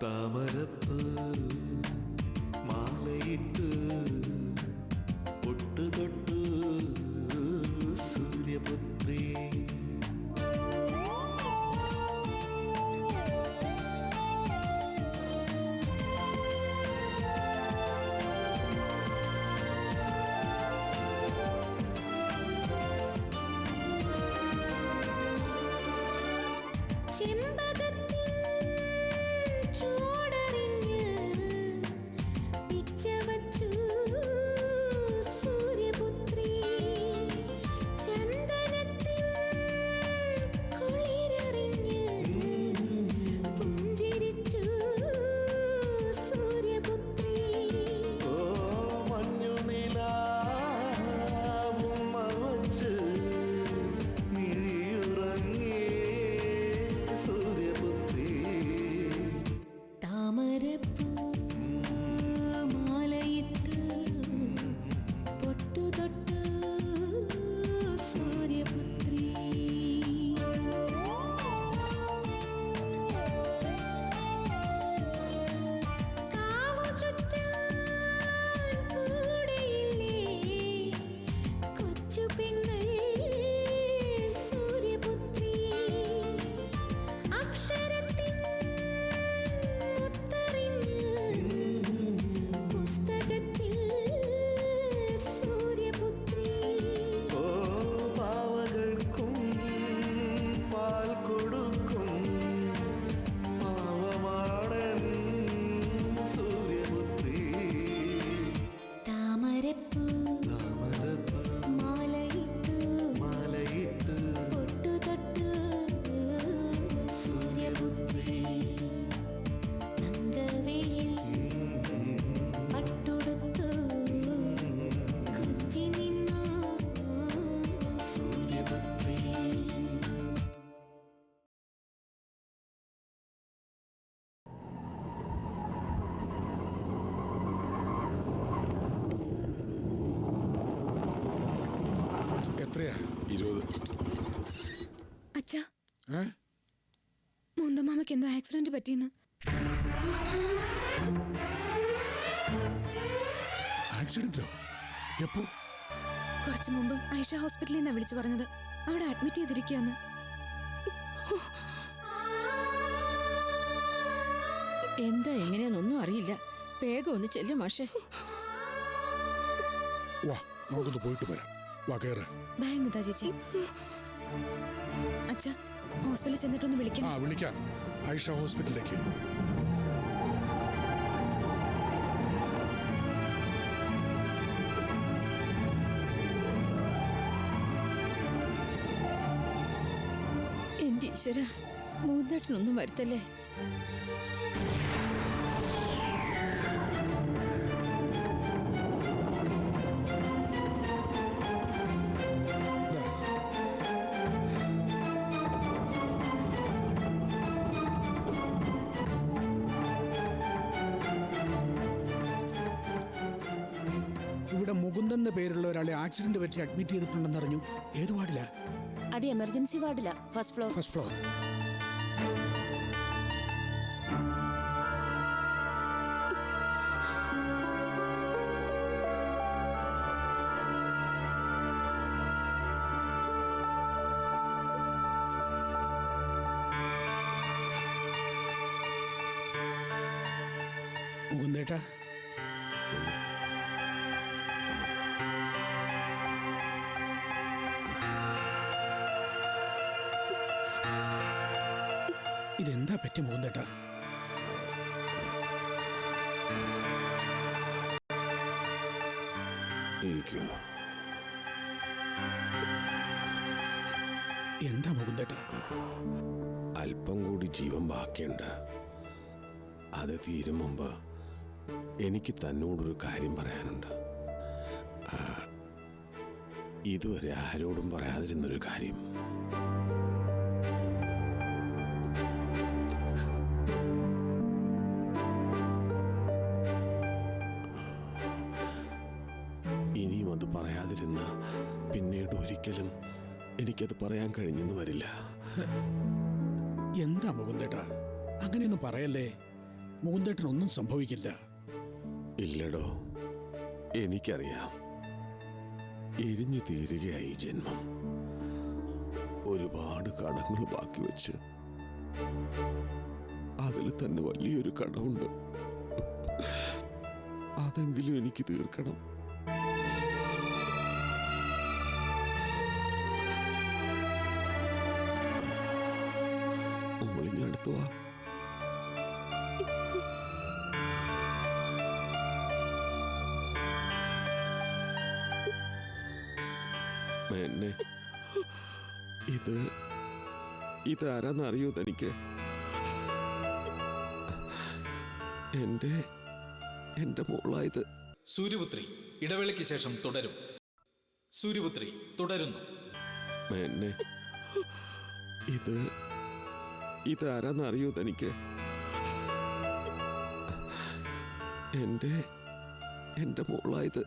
താമരപ്പൂ മാലയിട്ട് പൊട്ടു തൊട്ടു സൂര്യപുത്രി അച്ഛാ, മുന്തമാമയ്ക്ക് എന്തോ ആക്സിഡന്റ് പറ്റിയെന്ന്. ആക്സിഡന്റോ? എപ്പോ? കുറച്ചു മുമ്പ് ഐഷ ഹോസ്പിറ്റലിൽ നിന്നാണ് വിളിച്ചു പറഞ്ഞത്. അവിടെ അഡ്മിറ്റ് ചെയ്തിരിക്കുകയെന്ന്. എന്താ എങ്ങനെയാന്നൊന്നും അറിയില്ല. വേഗം ഒന്ന് ചെല്ലും മാഷേ. വാ, നമുക്കൊന്ന് പോയിട്ട് വരാം. വാ, കേറ്. ഭയങ്കര ചേച്ചി. അച്ഛാ, ഹോസ്പിറ്റലിൽ ചെന്നിട്ടൊന്ന് വിളിക്കണം. വിളിക്കാം. ഐഷ ഹോസ്പിറ്റലിലേക്ക്. എന്റെ ഈശ്വര, മൂന്നേട്ടനൊന്നും വരുത്തല്ലേ. ഇവിടെ മുകുന്ദന്റെ പേരുള്ള ഒരാളെ ആക്സിഡന്റ് പറ്റി അഡ്മിറ്റ് ചെയ്തിട്ടുണ്ടെന്ന് അറിഞ്ഞു. ഏത് വാർഡിലാ? അത് എമർജൻസി വാർഡിലാ. First floor. First floor. മുകുന്ദേട്ടാ, ഇതെന്താ പറ്റി മുകുന്ദേട്ടാ? എന്താ മുകുന്ദേട്ടാ? അല്പം കൂടി ജീവൻ ബാക്കിയുണ്ട്. അത് തീരും മുമ്പ് എനിക്ക് തന്നോടൊരു കാര്യം പറയാനുണ്ട്. ഇതുവരെ ആരോടും പറയാതിരുന്നൊരു കാര്യം. ഒരിക്കലും എനിക്കത് പറയാൻ കഴിഞ്ഞെന്ന് വരില്ല. എന്താ മുകുന്ദേട്ടാ, അങ്ങനെയൊന്നും പറയല്ലേ. മുകുന്ദേട്ടനൊന്നും സംഭവിക്കില്ല. ഇല്ലടോ, എനിക്കറിയാം. എരിഞ്ഞു തീരുകയായി ജന്മം. ഒരുപാട് കടങ്ങൾ ബാക്കി വെച്ച് അതിൽ തന്നെ വലിയൊരു കടമുണ്ട്. അതെങ്കിലും എനിക്ക് തീർക്കണം. മോളിങ്ങടുത്തു വാ. എന്നെ ഇതാരാന്നറിയോ തനിക്ക്? എന്റെ മോളായത്. സൂര്യപുത്രി ഇടവേളയ്ക്ക് ശേഷം തുടരും. സൂര്യപുത്രി തുടരുന്നു. എന്നെ ഇതാരാന്നറിയോ തനിക്ക്? എന്റെ മോളായത്.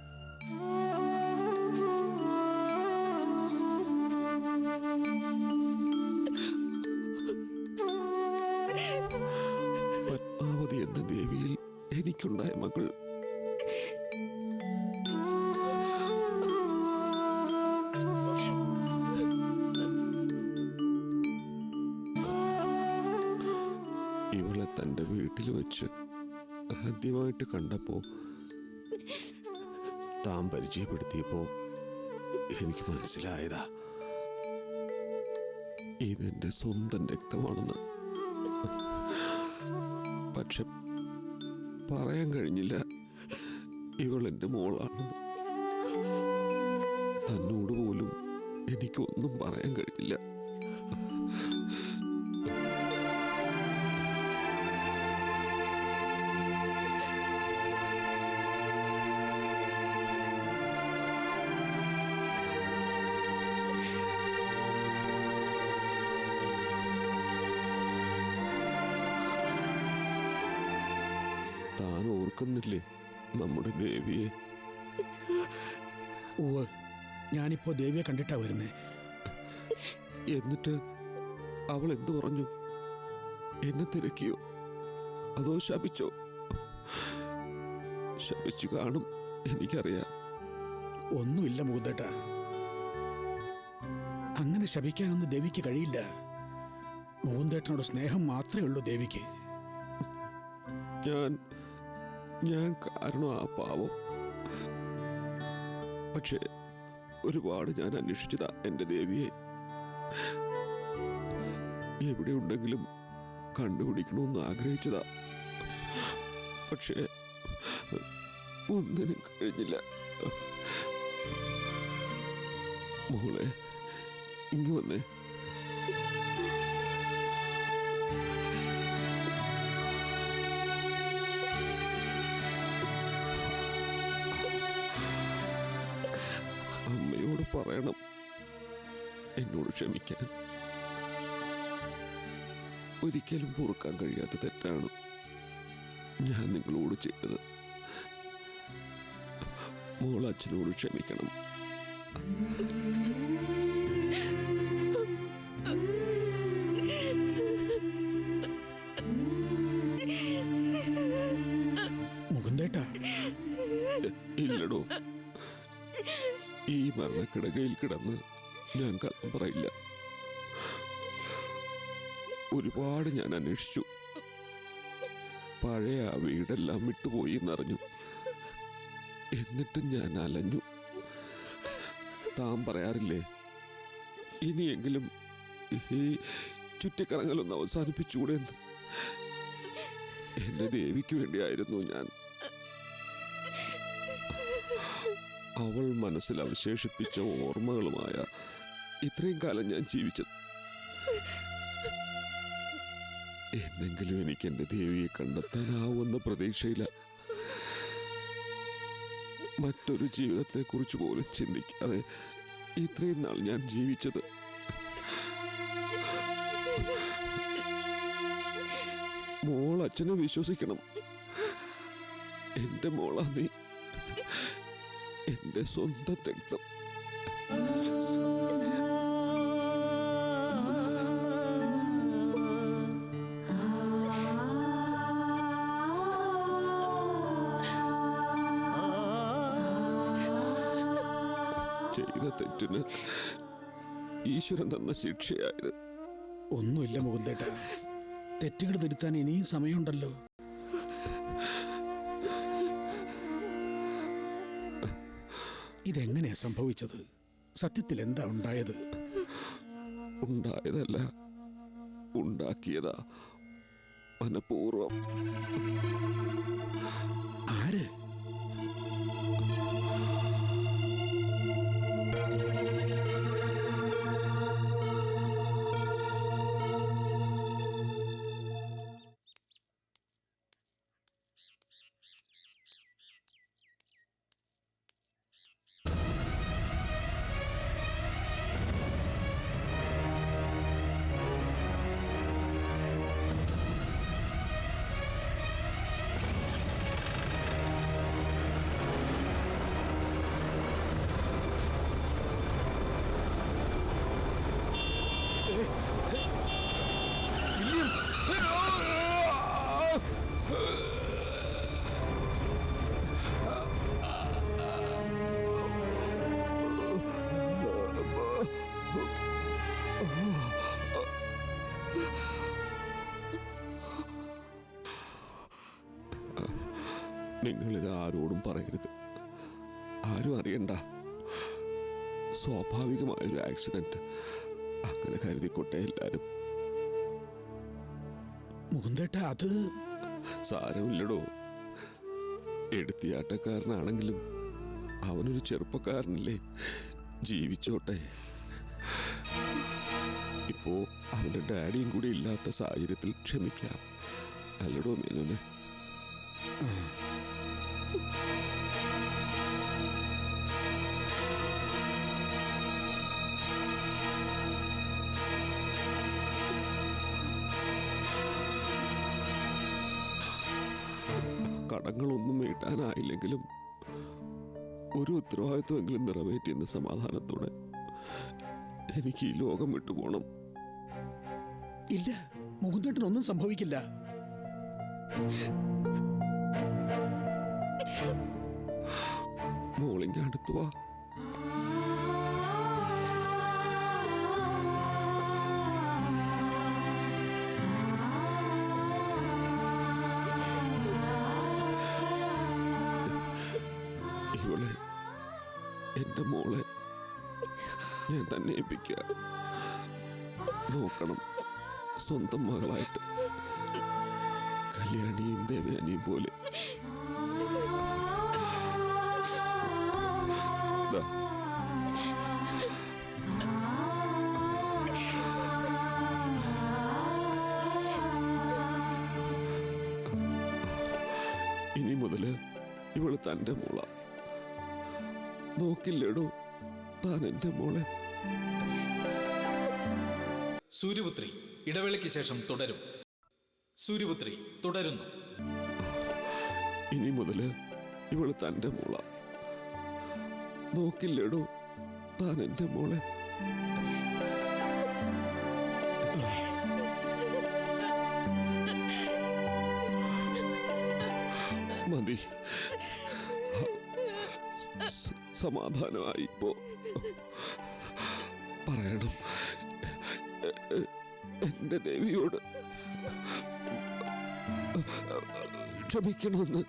പത്മാവതി എന്ന ദേവിയിൽ എനിക്കുണ്ടായ മകൾ. ഇവളെ തൻ്റെ വീട്ടിൽ വെച്ച് ആദ്യമായിട്ട് കണ്ടപ്പോ, താൻ പരിചയപ്പെടുത്തിയപ്പോ എനിക്ക് മനസ്സിലായതാ ഇതെന്റെ സ്വന്തം രക്തമാണെന്ന്. പക്ഷെ പറയാൻ കഴിഞ്ഞില്ല ഇവളെന്റെ മോളാണെന്ന്. തന്നോട് പോലും എനിക്കൊന്നും പറയാൻ കഴിഞ്ഞില്ല. താൻ ഓർക്കുന്നില്ലേ നമ്മുടെ ദേവിയെ? ഉവ്വ്, ഞാനിപ്പോ ദേവിയെ കണ്ടിട്ടാ വരുന്നേ. എന്നിട്ട് അവൾ എന്തു പറഞ്ഞു? എന്നെ തിരക്കിയോ അതോ ശപിച്ചോ? ശപിച്ചു കാണും, എനിക്കറിയാം. ഒന്നുമില്ല മുകുന്ദേട്ടാ, അങ്ങനെ ശപിക്കാനൊന്നും ദേവിക്ക് കഴിയില്ല. മുകുന്ദേട്ടനോട് സ്നേഹം മാത്രമേ ഉള്ളൂ ദേവിക്ക്. ഞാൻ കാരണം ആ പാവം. പക്ഷേ ഒരുപാട് ഞാൻ അന്വേഷിച്ചതാ എൻ്റെ ദേവിയെ. എവിടെയുണ്ടെങ്കിലും കണ്ടുപിടിക്കണമെന്ന് ആഗ്രഹിച്ചതാ. പക്ഷേ ഒന്നിനും കഴിഞ്ഞില്ല. മോളെ, ഇങ്ങ് വന്നേ. അമ്മയോട് പറയണം എന്നോട് ക്ഷമിക്കാൻ. ഒരിക്കലും പൊറുക്കാൻ കഴിയാത്ത തെറ്റാണ് ഞാൻ നിങ്ങളോട് ചെയ്തത്. മോൾ അച്ഛനോട് ക്ഷമിക്കണം. മുകുന്ദേട്ടാ, ഇല്ലടോ, ഈ മരണക്കിടകയിൽ കിടന്ന് ഞാൻ കള്ളം പറയില്ല. ഒരുപാട് ഞാൻ അന്വേഷിച്ചു. പഴയ ആ വീടെല്ലാം വിട്ടുപോയി എന്നറിഞ്ഞു. എന്നിട്ടും ഞാൻ അലഞ്ഞു. താൻ പറയാറില്ലേ, ഇനിയെങ്കിലും ഈ ചുറ്റിക്കറങ്ങലൊന്ന് അവസാനിപ്പിച്ചുകൂടെ എന്ന്. എന്റെ ദേവിക്ക് വേണ്ടിയായിരുന്നു ഞാൻ. അവൾ മനസ്സിൽ അവശേഷിപ്പിച്ച ഓർമ്മകളുമായ ഇത്രയും കാലം ഞാൻ ജീവിച്ചത്. എന്നെങ്കിലും എനിക്ക് എൻ്റെ ദേവിയെ കണ്ടെത്താനാവുന്ന പ്രതീക്ഷയില്ല. മറ്റൊരു ജീവിതത്തെക്കുറിച്ച് പോലും ചിന്തിക്കാതെ ഇത്രയും നാൾ ഞാൻ ജീവിച്ചത്. മോൾ അച്ഛനെ വിശ്വസിക്കണം. എൻ്റെ മോളാ നീ, എൻ്റെ സ്വന്തം രക്തം. ചെയ്ത തെറ്റിന് ഈശ്വരൻ തന്ന ശിക്ഷയായത്. ഒന്നുമില്ല മുകുന്ദേട്ട, തെറ്റുകൾ തിരുത്താൻ ഇനിയും സമയമുണ്ടല്ലോ. ഇതെങ്ങനെയാ സംഭവിച്ചത്? സത്യത്തിൽ എന്താ ഉണ്ടായത്? ഉണ്ടായതല്ല, ഉണ്ടാക്കിയതാ മനഃപൂർവം. ആര്? നിങ്ങളിത് ആരോടും പറയരുത്, ആരും അറിയണ്ട. സ്വാഭാവികമായൊരു ആക്സിഡന്റ്, അങ്ങനെ കരുതിക്കൊട്ടെ എല്ലാരും. മുകുന്ദേട്ട, അത് സാരമില്ലടോ. എടുത്തിയാട്ടക്കാരനാണെങ്കിലും അവനൊരു ചെറുപ്പക്കാരനല്ലേ, ജീവിച്ചോട്ടെ. ഇപ്പോ അവന്റെ ഡാഡിയും കൂടി ഇല്ലാത്ത സാഹചര്യത്തിൽ ക്ഷമിക്കാം, അല്ലടോ മേനോനെ? കടങ്ങളൊന്നും വീട്ടാനായില്ലെങ്കിലും ഒരു ഉത്തരവാദിത്വമെങ്കിലും നിറവേറ്റിയെന്ന സമാധാനത്തോടെ എനിക്ക് ഈ ലോകം വിട്ടുപോകണം. ഇല്ല, മുകുന്ദേട്ടനൊന്നും സംഭവിക്കില്ല. മോളിങ്ങ അടുത്തു വാ. ഇവളെ, എന്റെ മോളെ ഞാൻ തന്നെ ഏൽപ്പിക്കുക. നോക്കണം, സ്വന്തം മകളായിട്ട്, കല്യാണിയും ദേവയാനിയും പോലെ. ദാ. ഇനി മുതല് ഇവള് തന്റെ മോള. നോക്കില്ലേടോ താൻ എന്റെ മോളെ? സൂര്യപുത്രി ഇടവേളയ്ക്ക് ശേഷം തുടരും. സൂര്യപുത്രി തുടരുന്നു. ഇനി മുതല് ഇവള് തന്റെ മോള. നോക്കില്ലേടോ താൻ എന്റെ മോളെ? മതി, സമാധാനമായി. ഇപ്പോ പറയണം എന്റെ ദേവിയോട് ക്ഷമിക്കണമെന്ന്.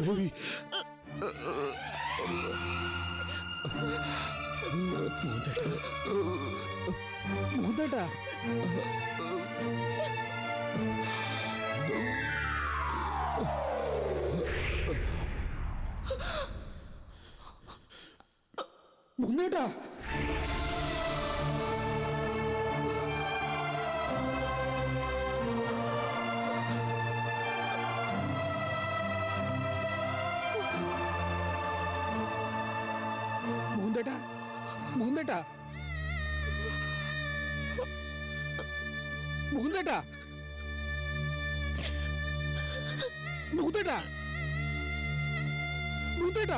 ദേവി, മുകുന്ദേട്ട, മുകുന്ദേട്ട, മുകുന്ദേട്ട, മുകുന്ദേട്ട, മുകുന്ദേട്ട, മുകുന്ദേട്ട, മുകുന്ദേട്ട.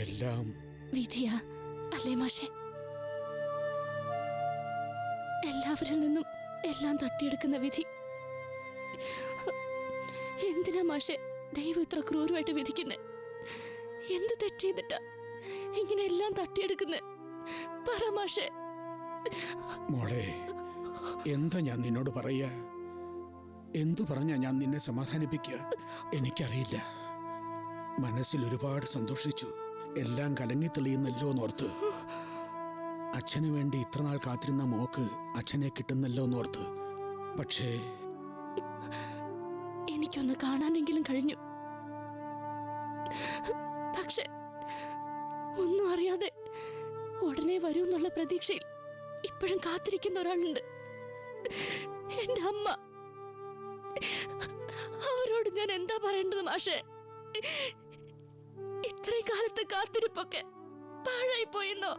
എല്ലാം വിധിയാ അല്ലേ മാഷെ? എല്ലാവരിൽ നിന്നും എല്ലാം തട്ടിയെടുക്കുന്ന വിധി. എന്തിനാ മാഷെ ദൈവം ഇത്ര ക്രൂരമായിട്ട് വിധിക്കുന്നേ? എന്ത് തെറ്റ് ചെയ്തിട്ടാ ഇങ്ങനെ എല്ലാം തട്ടിയെടുക്കുന്നേ? പറ മാഷെ. മോളെ, എന്താ ഞാൻ നിന്നോട് പറയാ? എന്തു പറഞ്ഞാ ഞാൻ നിന്നെ സമാധാനിപ്പിക്കുക? എനിക്കറിയില്ല. മനസ്സിൽ ഒരുപാട് സന്തോഷിച്ചു. എല്ലാം കലങ്ങി തെളിയുന്നല്ലോ എന്നോർത്ത്. അച്ഛന് വേണ്ടി ഇത്രനാൾ കാത്തിരുന്ന മോക്ക് അച്ഛനെ കിട്ടുന്നല്ലോ എന്നോർത്ത്. പക്ഷേ എനിക്കൊന്ന് കാണാനെങ്കിലും കഴിഞ്ഞു. പക്ഷെ ഒന്നും അറിയാതെ ഉടനെ വരൂ എന്നുള്ള പ്രതീക്ഷയിൽ ഇപ്പോഴും കാത്തിരിക്കുന്ന ഒരാളുണ്ട്. എന്റെ അമ്മ. അവരോട് ഞാൻ എന്താ പറയേണ്ടത് മാഷെ? ഇത്രയും കാലത്തെ കാത്തിരിപ്പൊക്കെ പാഴായി പോയെന്നോ?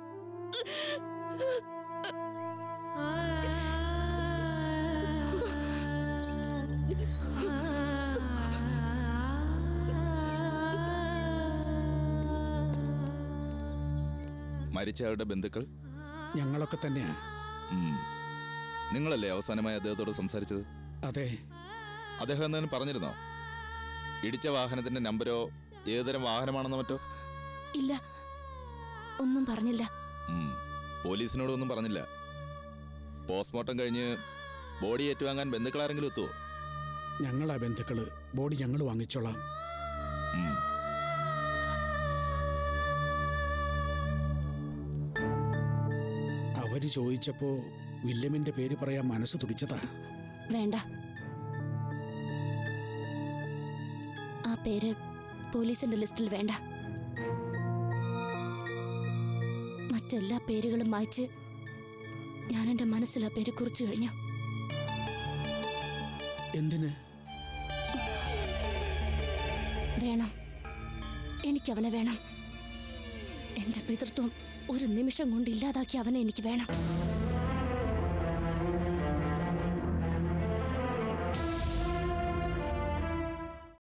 മരിച്ചയാളുടെ ബന്ധുക്കൾ ഞങ്ങളൊക്കെ തന്നെയാ. നിങ്ങളല്ലേ അവസാനമായി അദ്ദേഹത്തോട് സംസാരിച്ചത്? അതെ. അദ്ദേഹം എന്തെങ്കിലും പറഞ്ഞിരുന്നോ? ഇടിച്ച വാഹനത്തിന്റെ നമ്പരോ ഏതുതരം വാഹനമാണെന്നോ മറ്റോ? ഇല്ല, ഒന്നും പറഞ്ഞില്ല. പോലീസിനോടൊന്നും പറഞ്ഞില്ല. പോസ്റ്റ്മോർട്ടം കഴിഞ്ഞ് ബോഡി ഏറ്റുവാങ്ങാൻ ബന്ധുക്കളാരെങ്കിലും എത്തുവോ? ഞങ്ങളാ ബന്ധുക്കള്. ബോഡി ഞങ്ങൾ വാങ്ങിച്ചോളാം. അവര് ചോദിച്ചപ്പോ വില്യമിന്റെ പേര് പറയാൻ മനസ്സ് തുടിച്ചതാ. വേണ്ട, ആ പേര് പോലീസിന്റെ ലിസ്റ്റിൽ വേണ്ട. മറ്റെല്ലാ പേരുകളും മായ്ച്ച് ഞാൻ എന്റെ മനസ്സിൽ ആ പേര് കുറിച്ചു കഴിഞ്ഞു. എന്തിന്? വേണം, എനിക്കവനെ വേണം. എന്റെ പിതൃത്വം ഒരു നിമിഷം കൊണ്ട് ഇല്ലാതാക്കി അവനെ എനിക്ക് വേണം.